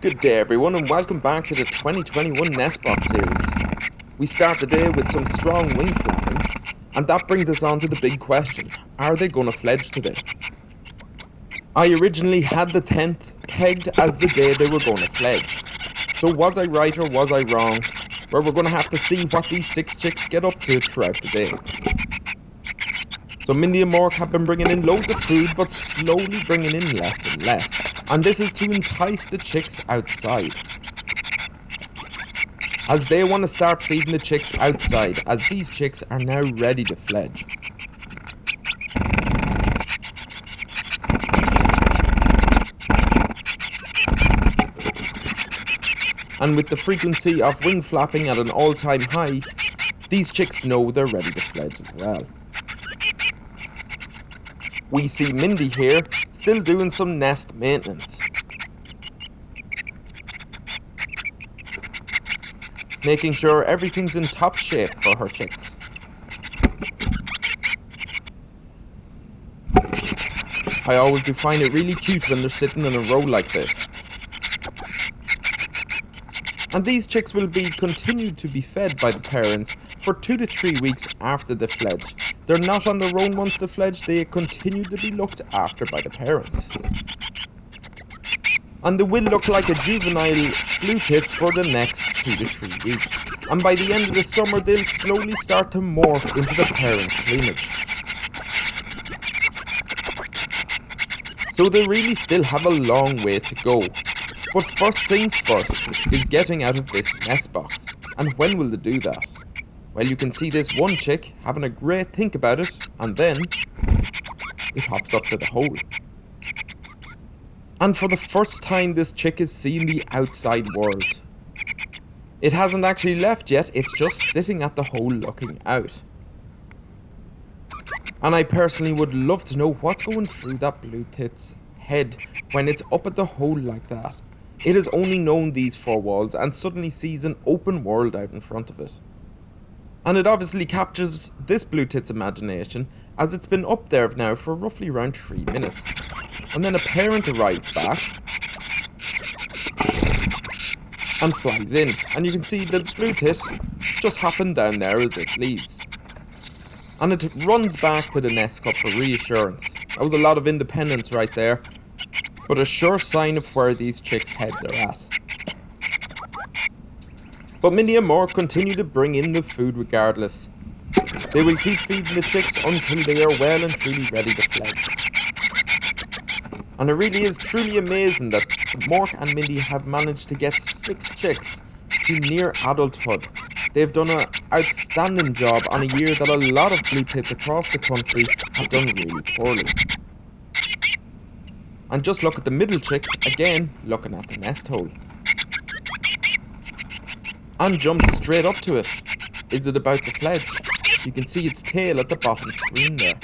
Good day everyone and welcome back to the 2021 Nestbox series. We start the day with some strong wing flapping, and that brings us on to the big question: are they going to fledge today? I originally had the 10th pegged as the day they were going to fledge. So was I right or was I wrong? Well, we're going to have to see what these 6 chicks get up to throughout the day. So Mindy and Mork have been bringing in loads of food, but slowly bringing in less and less. And this is to entice the chicks outside, as they want to start feeding the chicks outside, as these chicks are now ready to fledge. And with the frequency of wing flapping at an all-time high, these chicks know they're ready to fledge as well. We see Mindy here, still doing some nest maintenance, making sure everything's in top shape for her chicks. I always do find it really cute when they're sitting in a row like this. And these chicks will be continued to be fed by the parents for 2 to 3 weeks after they fledge. They're not on their own once they fledge, they continue to be looked after by the parents. And they will look like a juvenile Bluetit for the next 2 to 3 weeks. And by the end of the summer, they'll slowly start to morph into the parents' plumage. So they really still have a long way to go. But first things first is getting out of this nest box. And when will they do that? Well, you can see this one chick having a great think about it, and then it hops up to the hole. And for the first time, this chick is seeing the outside world. It hasn't actually left yet, it's just sitting at the hole looking out. And I personally would love to know what's going through that Bluetit's head when it's up at the hole like that. It has only known these 4 walls and suddenly sees an open world out in front of it. And it obviously captures this Bluetit's imagination, as it's been up there now for roughly around 3 minutes. And then a parent arrives back and flies in, and you can see the Bluetit just hopping down there as it leaves. And it runs back to the nest cup for reassurance. That was a lot of independence right there, but a sure sign of where these chicks' heads are at. But Mindy and Mork continue to bring in the food regardless. They will keep feeding the chicks until they are well and truly ready to fledge. And it really is truly amazing that Mork and Mindy have managed to get 6 chicks to near adulthood. They've done an outstanding job on a year that a lot of Bluetits across the country have done really poorly. And just look at the middle chick, again looking at the nest hole. And jumps straight up to it. Is it about to fledge? You can see its tail at the bottom screen there.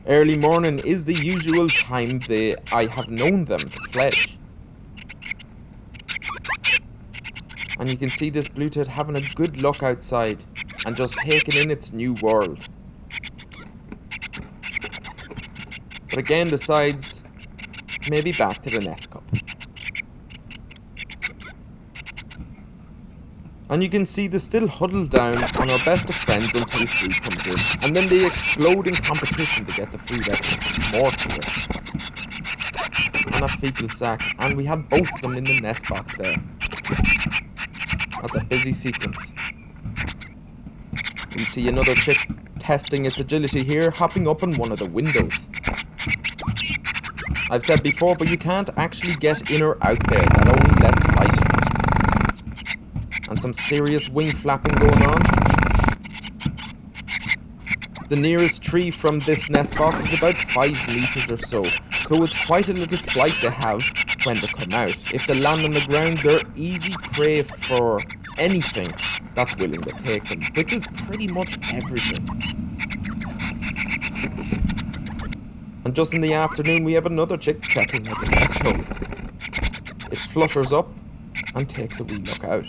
Early morning is the usual time I have known them to fledge. And you can see this Bluetit having a good look outside and just taking in its new world. But again decides maybe back to the nest cup. And you can see they still huddle down and are best of friends until food comes in. And then they explode in competition to get the food out more clear. And a fecal sack. And we had both of them in the nest box there. That's a busy sequence. We see another chick testing its agility here, hopping up on one of the windows. I've said before, but you can't actually get in or out there. That only lets light in. And some serious wing flapping going on. The nearest tree from this nest box is about 5 meters or so it's quite a little flight they have when they come out. If they land on the ground, they're easy prey for anything that's willing to take them, which is pretty much everything. And just in the afternoon, we have another chick checking out the nest hole. It flutters up and takes a wee look out.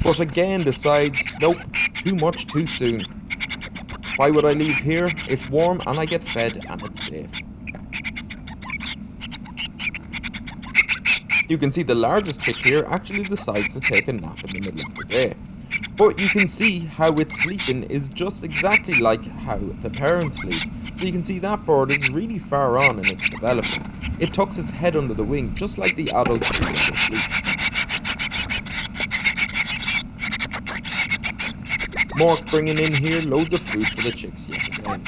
but again decides, nope, too much too soon. Why would I leave here? It's warm and I get fed and it's safe. You can see the largest chick here actually decides to take a nap in the middle of the day. But you can see how its sleeping is just exactly like how the parents sleep. So you can see that bird is really far on in its development. It tucks its head under the wing just like the adults do when they sleep. Mork bringing in here loads of food for the chicks yet again.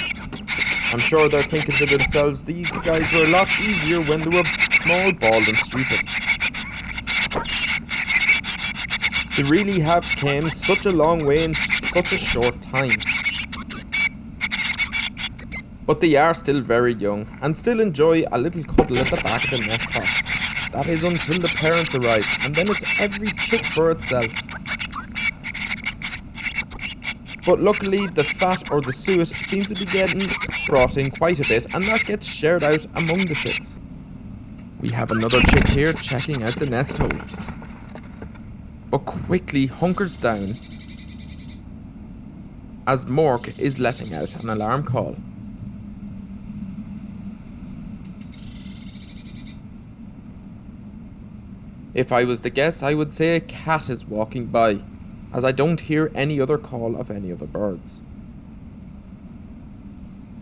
I'm sure they're thinking to themselves, these guys were a lot easier when they were small, bald and stupid. They really have came such a long way in such a short time. But they are still very young and still enjoy a little cuddle at the back of the nest box. That is until the parents arrive, and then it's every chick for itself. But luckily the fat or the suet seems to be getting brought in quite a bit, and that gets shared out among the chicks. We have another chick here checking out the nest hole, but quickly hunkers down as Mork is letting out an alarm call. If I was to guess, I would say a cat is walking by, as I don't hear any other call of any other birds.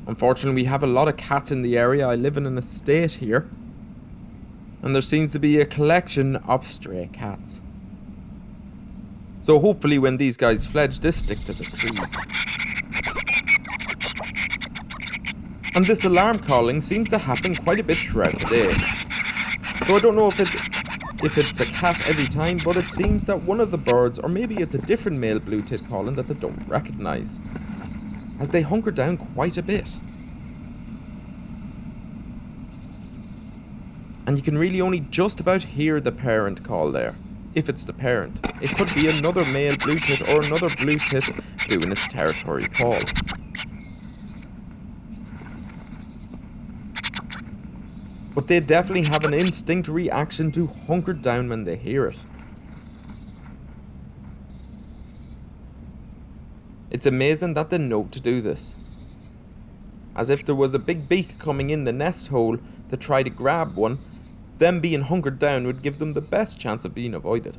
Unfortunately, we have a lot of cats in the area. I live in an estate here, and there seems to be a collection of stray cats. So hopefully when these guys fledge, they stick to the trees. And this alarm calling seems to happen quite a bit throughout the day. So I don't know if it's a cat every time, but it seems that one of the birds, or maybe it's a different male bluetit calling that they don't recognise, as they hunker down quite a bit. And you can really only just about hear the parent call there, if it's the parent. It could be another male bluetit or another bluetit doing its territory call. But they definitely have an instinct reaction to hunker down when they hear it. It's amazing that they know to do this. As if there was a big beak coming in the nest hole to try to grab one, them being hunkered down would give them the best chance of being avoided.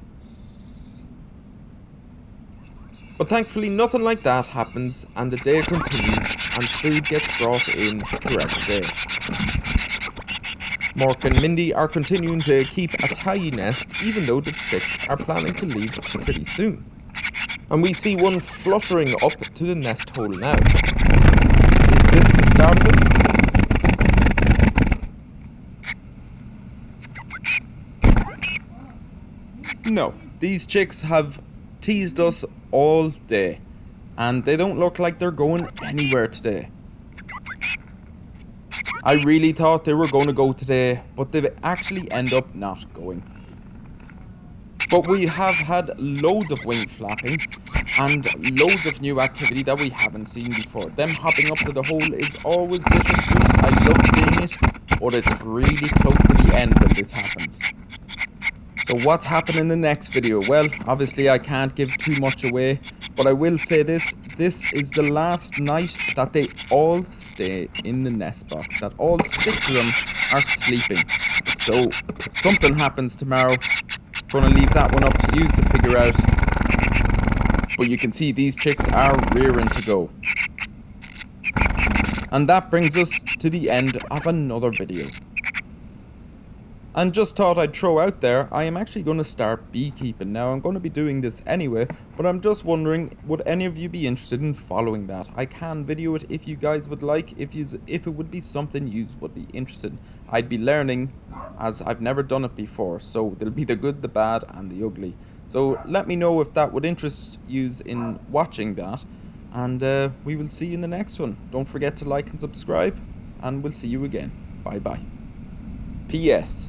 But thankfully nothing like that happens, and the day continues and food gets brought in throughout the day. Mork and Mindy are continuing to keep a tidy nest even though the chicks are planning to leave pretty soon. And we see one fluttering up to the nest hole now. Is this the start of it? No, these chicks have teased us all day, and they don't look like they're going anywhere today. I really thought they were going to go today, but they actually end up not going. But we have had loads of wing flapping and loads of new activity that we haven't seen before. Them hopping up to the hole is always bittersweet. I love seeing it, but it's really close to the end when this happens. So what's happening in the next video? Well, obviously I can't give too much away, but I will say this is the last night that they all stay in the nest box, that all 6 of them are sleeping. So something happens tomorrow. Gonna leave that one up to you to figure out. But you can see these chicks are rearing to go. And that brings us to the end of another video. And just thought I'd throw out there, I am actually going to start beekeeping. Now, I'm going to be doing this anyway, but I'm just wondering, would any of you be interested in following that? I can video it if you guys would like, if it would be something you would be interested in. I'd be learning, as I've never done it before, so there'll be the good, the bad, and the ugly. So let me know if that would interest you in watching that, and we will see you in the next one. Don't forget to like and subscribe, and we'll see you again. Bye-bye. P.S.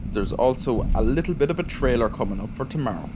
There's also a little bit of a trailer coming up for tomorrow.